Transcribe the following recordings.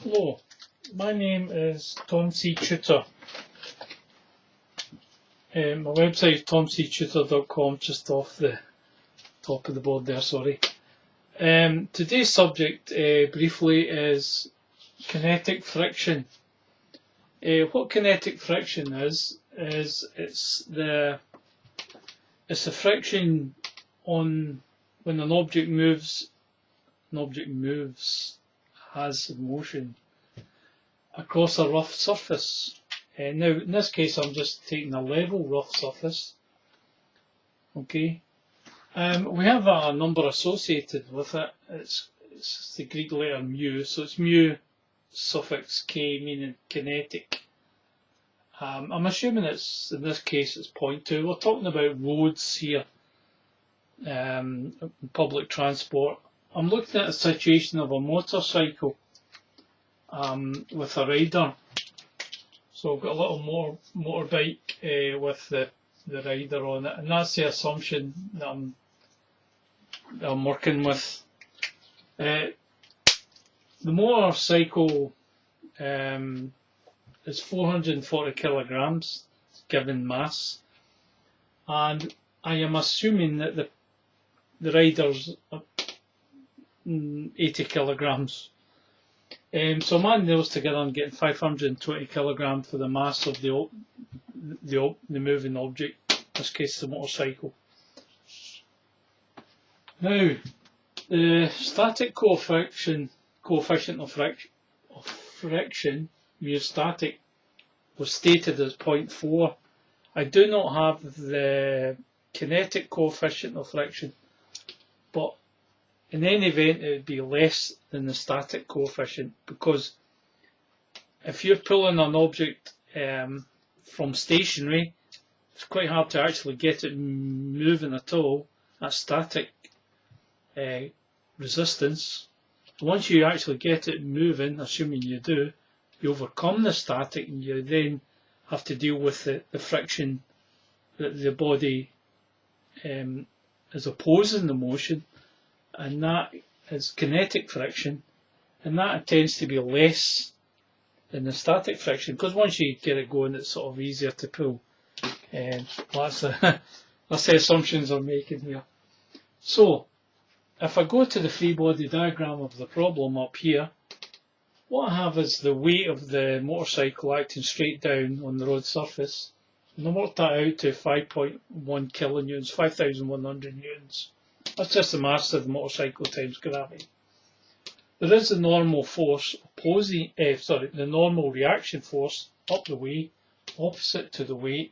Hello, my name is Tom C. Tutor. My website is tomctutor.com, just off the top of the board there, sorry. Today's subject briefly is kinetic friction. What kinetic friction is it's the friction on when an object moves, has motion across a rough surface. Now in this case I'm just taking a level rough surface. Okay. We have a number associated with it. It's the Greek letter mu, so it's mu suffix k, meaning kinetic. I'm assuming it's, in this case, it's 0.2. We're talking about roads here, public transport. I'm looking at a situation of a motorcycle with a rider. So I've got a little motorbike with the rider on it, and that's the assumption that I'm working with. The motorcycle is 440 kilograms given mass, and I am assuming that the rider's 80 kilograms. So I'm adding those together and getting 520 kilograms for the mass of the moving object, in this case the motorcycle. Now, the static coefficient of friction, mu static, was stated as 0.4. I do not have the kinetic coefficient of friction, but in any event it would be less than the static coefficient, because if you're pulling an object from stationary, it's quite hard to actually get it moving at all. That's static resistance. Once you actually get it moving, assuming you do, you overcome the static, and you then have to deal with the friction that the body is opposing the motion, and that is kinetic friction, and that tends to be less than the static friction, because once you get it going it's sort of easier to pull. That's the assumptions I'm making here. So if I go to the free body diagram of the problem up here, what I have is the weight of the motorcycle acting straight down on the road surface, and I worked that out to 5.1 kilonewtons, 5,100 newtons. That's just the mass of the motorcycle times gravity. There is the normal force opposing, the normal reaction force up the way, opposite to the weight,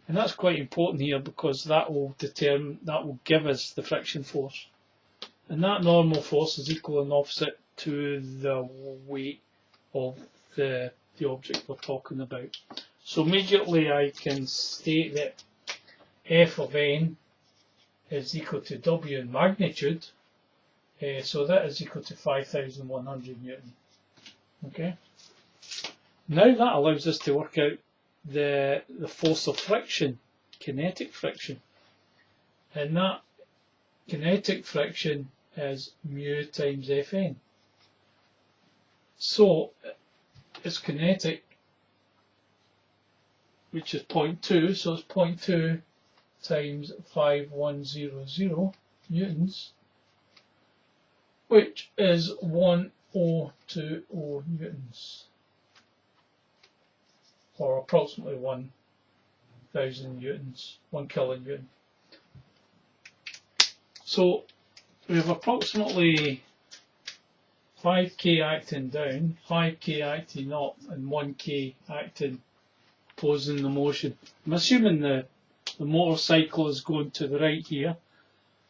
and that's quite important here because that will give us the friction force. And that normal force is equal and opposite to the weight of the object we're talking about. So immediately I can state that F of n is equal to W in magnitude, so that is equal to 5,100 newton. Okay. Now that allows us to work out the force of friction, kinetic friction, and that kinetic friction is mu times Fn. So it's kinetic, which is 0.2, so it's 0.2 times 5,100 newtons, which is 1,020 newtons, or approximately 1,000 newtons, 1 kilonewton. So we have approximately 5k acting down, 5k acting up, and 1k acting opposing the motion. I'm assuming the motorcycle is going to the right here,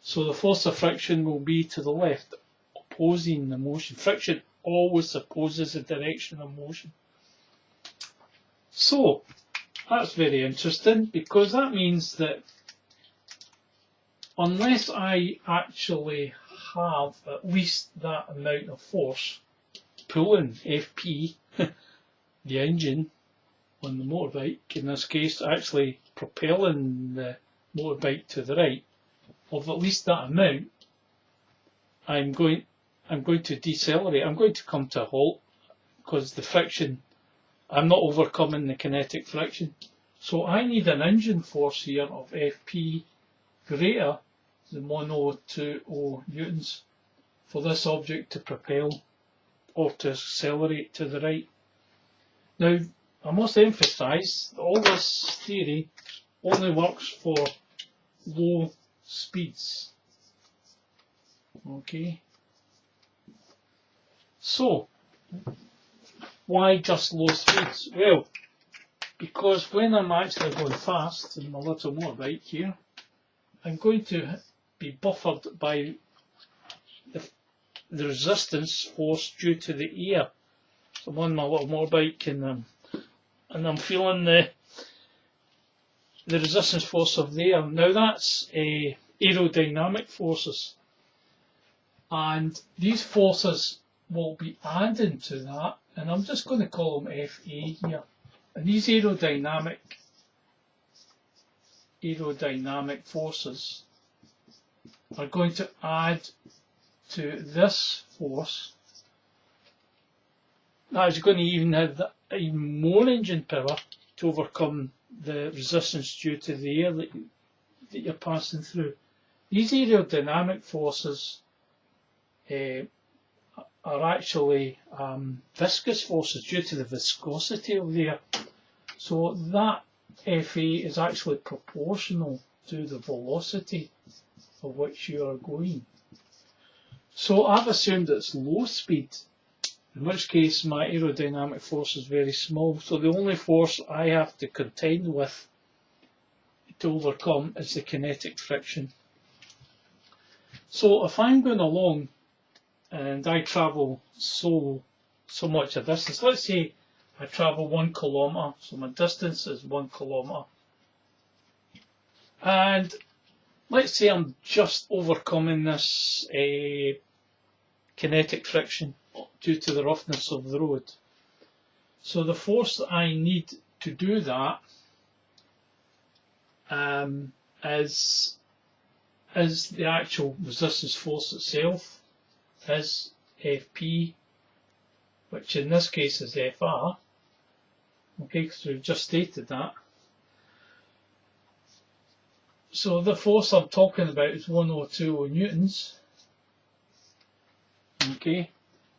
so the force of friction will be to the left, opposing the motion. Friction always opposes the direction of motion. So that's very interesting, because that means that unless I actually have at least that amount of force pulling FP, the engine on the motorbike, in this case actually propelling the motorbike to the right, of at least that amount, I'm going to decelerate. I'm going to come to a halt because the friction, I'm not overcoming the kinetic friction. So I need an engine force here of Fp greater than 1020 newtons for this object to propel or to accelerate to the right. Now, I must emphasise that all this theory only works for low speeds. Okay. So, why just low speeds? Well, because when I'm actually going fast in my little motorbike here, I'm going to be buffered by the resistance force due to the air. So I'm on my little motorbike and I'm feeling the resistance force of the air. Now that's aerodynamic forces, and these forces will be adding to that, and I'm just going to call them Fa here. And these aerodynamic forces are going to add to this force. That is going to even have even more engine power to overcome the resistance due to the air that you're passing through. These aerodynamic forces are actually viscous forces due to the viscosity of the air. So that Fa is actually proportional to the velocity of which you are going. So I've assumed it's low speed, in which case my aerodynamic force is very small. So the only force I have to contend with to overcome is the kinetic friction. So if I'm going along and I travel so much a distance, let's say I travel 1 kilometre, so my distance is 1 kilometre. And let's say I'm just overcoming this kinetic friction due to the roughness of the road. So the force that I need to do that is the actual resistance force itself, is Fp, which in this case is Fr. Okay, because we've just stated that. So the force I'm talking about is 1020 newtons. Okay,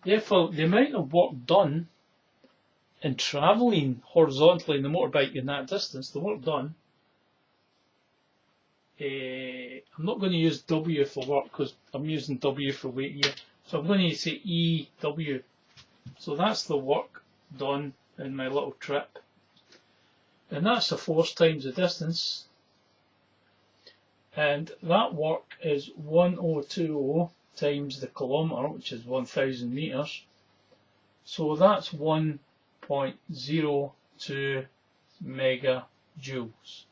therefore the amount of work done in travelling horizontally in the motorbike in that distance, the work done, I'm not going to use W for work because I'm using W for weight here. So I'm going to say EW. So that's the work done in my little trip. And that's the force times the distance. And that work is 1020 times the kilometre, which is 1,000 metres. So that's 1.02 megajoules.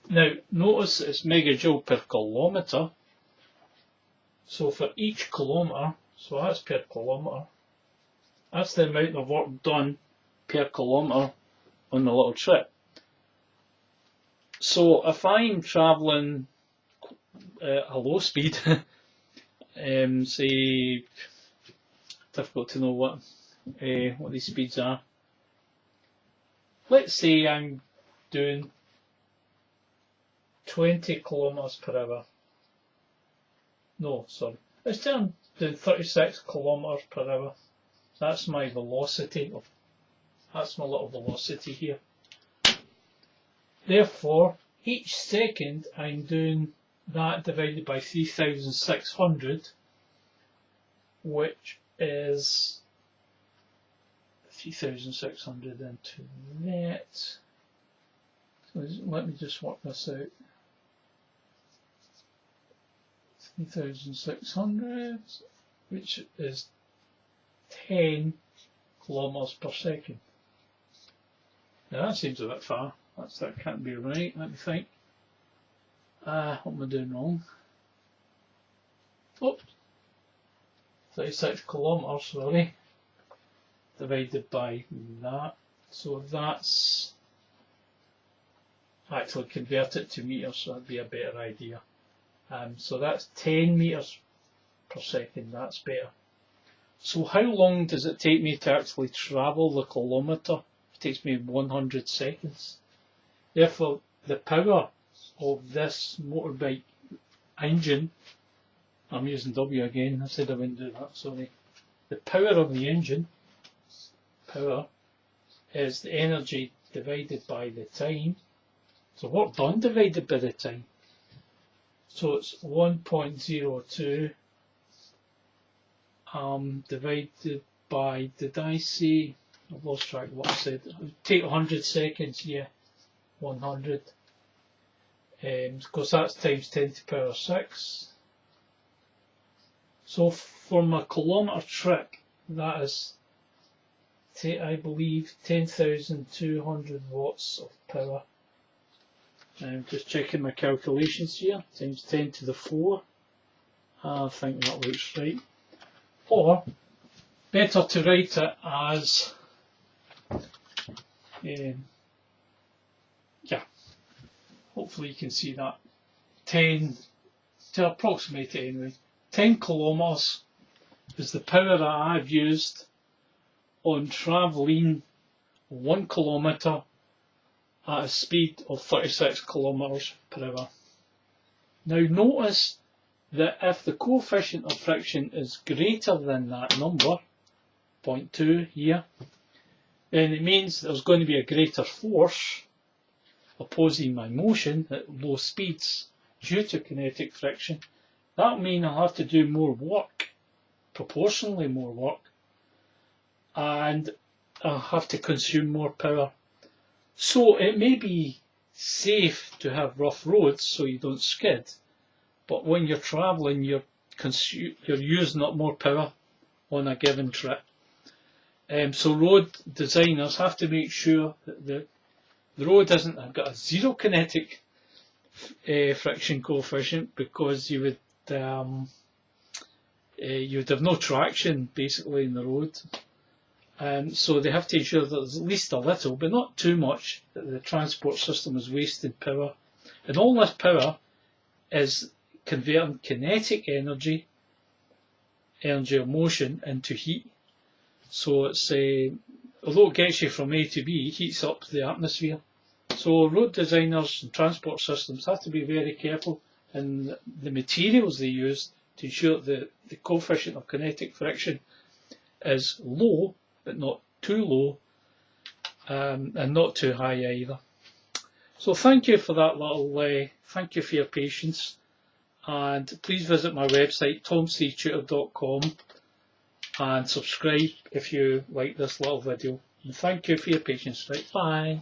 Now, notice it's megajoule per kilometre. So for each kilometre, so that's per kilometre, that's the amount of work done per kilometre on the little trip. So if I'm travelling a low speed, say, difficult to know what these speeds are. Let's say I'm doing 20 kilometres per hour. No, sorry. Let's say I'm doing 36 kilometres per hour. That's my velocity. That's my little velocity here. Therefore, each second I'm doing that divided by 3,600, which is 3,600 into that. So let me just work this out. 3,600, which is 10 kilometres per second. Now that seems a bit far. That can't be right. Let me think. What am I doing wrong? Oops. 36 kilometres, sorry. Divided by that. So that's actually convert it to metres, so that'd be a better idea. So that's 10 metres per second. That's better. So how long does it take me to actually travel the kilometre? It takes me 100 seconds. Therefore, the power of this motorbike engine, I'm using W again, I said I wouldn't do that, sorry. The power of the engine, power, is the energy divided by the time. So work done divided by the time. So it's 1.02 divided by, did I say, I've lost track of what I said. It would take 100 seconds, yeah, 100. Because that's times 10 to the power 6. So for my kilometre trip, that is, I believe, 10,200 watts of power. I'm just checking my calculations here, times 10 to the 4. I think that looks right. Or, better to write it as, yeah, hopefully you can see that, 10, to approximate it anyway, 10 kilometres is the power that I've used on travelling 1 kilometre at a speed of 36 kilometres per hour. Now notice that if the coefficient of friction is greater than that number, 0.2 here, then it means there's going to be a greater force opposing my motion at low speeds due to kinetic friction. That means I'll have to do more work, proportionally more work, and I'll have to consume more power. So it may be safe to have rough roads so you don't skid, but when you're travelling, you're using up more power on a given trip. So road designers have to make sure that the road hasn't got a zero kinetic friction coefficient, because you would have no traction basically in the road. So they have to ensure that there's at least a little, but not too much, that the transport system is wasting power. And all this power is converting kinetic energy of motion, into heat. So it's, although it gets you from A to B, it heats up the atmosphere. So road designers and transport systems have to be very careful in the materials they use to ensure that the coefficient of kinetic friction is low, but not too low, and not too high either. So thank you for that little, thank you for your patience, and please visit my website tomctutor.com and subscribe if you like this little video. And thank you for your patience. Right, bye.